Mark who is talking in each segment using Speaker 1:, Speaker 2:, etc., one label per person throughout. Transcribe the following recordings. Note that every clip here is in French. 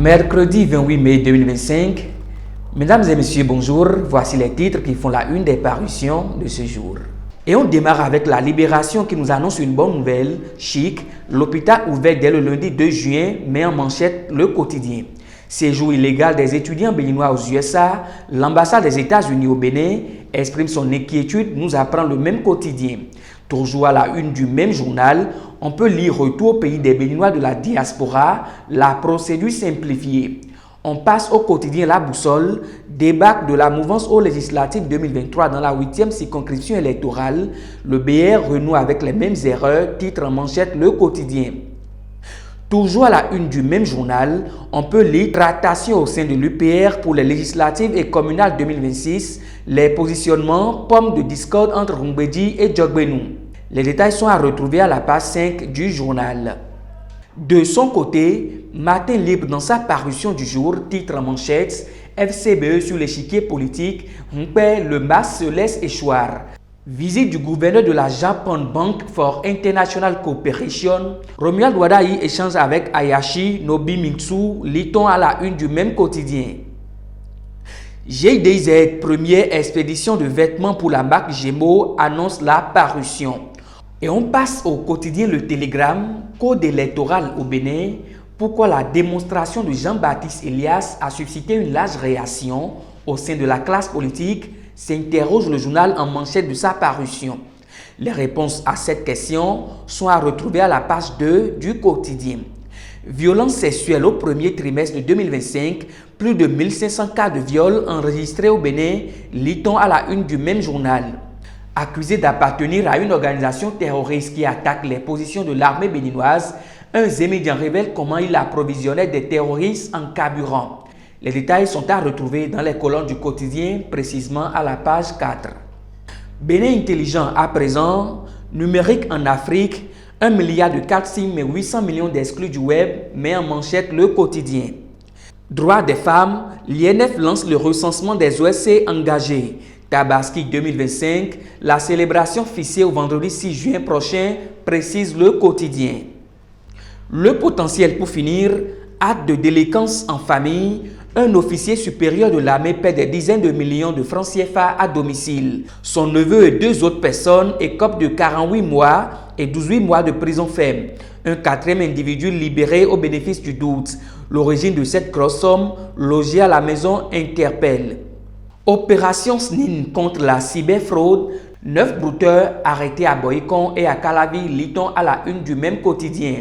Speaker 1: Mercredi 28 mai 2025, mesdames et messieurs, bonjour. Voici les titres qui font la une des parutions de ce jour. Et on démarre avec la Libération qui nous annonce une bonne nouvelle. Chic, l'hôpital ouvert dès le lundi 2 juin met en manchette le quotidien. Séjour illégal des étudiants béninois aux USA, l'ambassade des États-Unis au Bénin exprime son inquiétude, nous apprend le même quotidien. Toujours à la une du même journal, on peut lire Retour au pays des Béninois de la diaspora, la procédure simplifiée. On passe au quotidien La Boussole, débarque de la mouvance aux législatives 2023 dans la 8e circonscription électorale. Le BR renoue avec les mêmes erreurs, titre en manchette Le Quotidien. Toujours à la une du même journal, on peut lire Tractation au sein de l'UPR pour les législatives et communales 2026, les positionnements, pommes de discorde entre Rumbedi et Djogbenou. Les détails sont à retrouver à la page 5 du journal. De son côté, Matin Libre dans sa parution du jour, titre en manchette, FCBE sur l'échiquier politique, le MAS se laisse échoir. Visite du gouverneur de la Japan Bank for International Cooperation, Romuald Wadaï échange avec Ayashi Nobumitsu, lit-on à la une du même quotidien. GIDZ, première expédition de vêtements pour la marque Gémeaux, annonce la parution. Et on passe au quotidien Le Télégramme, code électoral au Bénin. Pourquoi la démonstration de Jean-Baptiste Elias a suscité une large réaction au sein de la classe politique, s'interroge le journal en manchette de sa parution. Les réponses à cette question sont à retrouver à la page 2 du quotidien. Violence sexuelle au premier trimestre de 2025, plus de 1500 cas de viol enregistrés au Bénin, lit-on à la une du même journal. Accusé d'appartenir à une organisation terroriste qui attaque les positions de l'armée béninoise, un Zémédian révèle comment il approvisionnait des terroristes en carburant. Les détails sont à retrouver dans les colonnes du quotidien, précisément à la page 4. Bénin intelligent à présent, numérique en Afrique, 1 milliard de 4 SIM et 800 millions d'exclus du web, met en manchette le quotidien. Droits des femmes, l'INF lance le recensement des OSC engagés. Tabaski 2025, la célébration fixée au vendredi 6 juin prochain, précise le quotidien. Le potentiel pour finir, acte de délinquance en famille, un officier supérieur de l'armée paie des dizaines de millions de francs CFA à domicile. Son neveu et 2 autres personnes écopent de 48 mois et 18 mois de prison ferme. Un 4e individu libéré au bénéfice du doute. L'origine de cette grosse somme, logée à la maison, interpelle. Opération SNIN contre la cyberfraude. 9 brouteurs arrêtés à Boycon et à Calavi, lit-on à la une du même quotidien.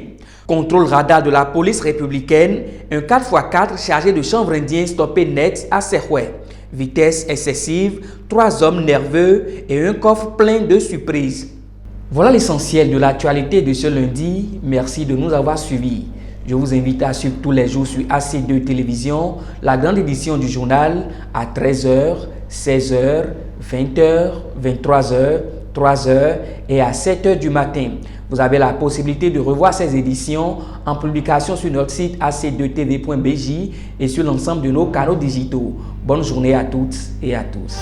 Speaker 1: Contrôle radar de la police républicaine, un 4x4 chargé de chanvre indien stoppé net à Serhoué. Vitesse excessive, 3 hommes nerveux et un coffre plein de surprises. Voilà l'essentiel de l'actualité de ce lundi. Merci de nous avoir suivis. Je vous invite à suivre tous les jours sur AC2 Télévision, la grande édition du journal à 13h, 16h, 20h, 23h, 3h et à 7h du matin. Vous avez la possibilité de revoir ces éditions en publication sur notre site ac2tv.bj et sur l'ensemble de nos canaux digitaux. Bonne journée à toutes et à tous.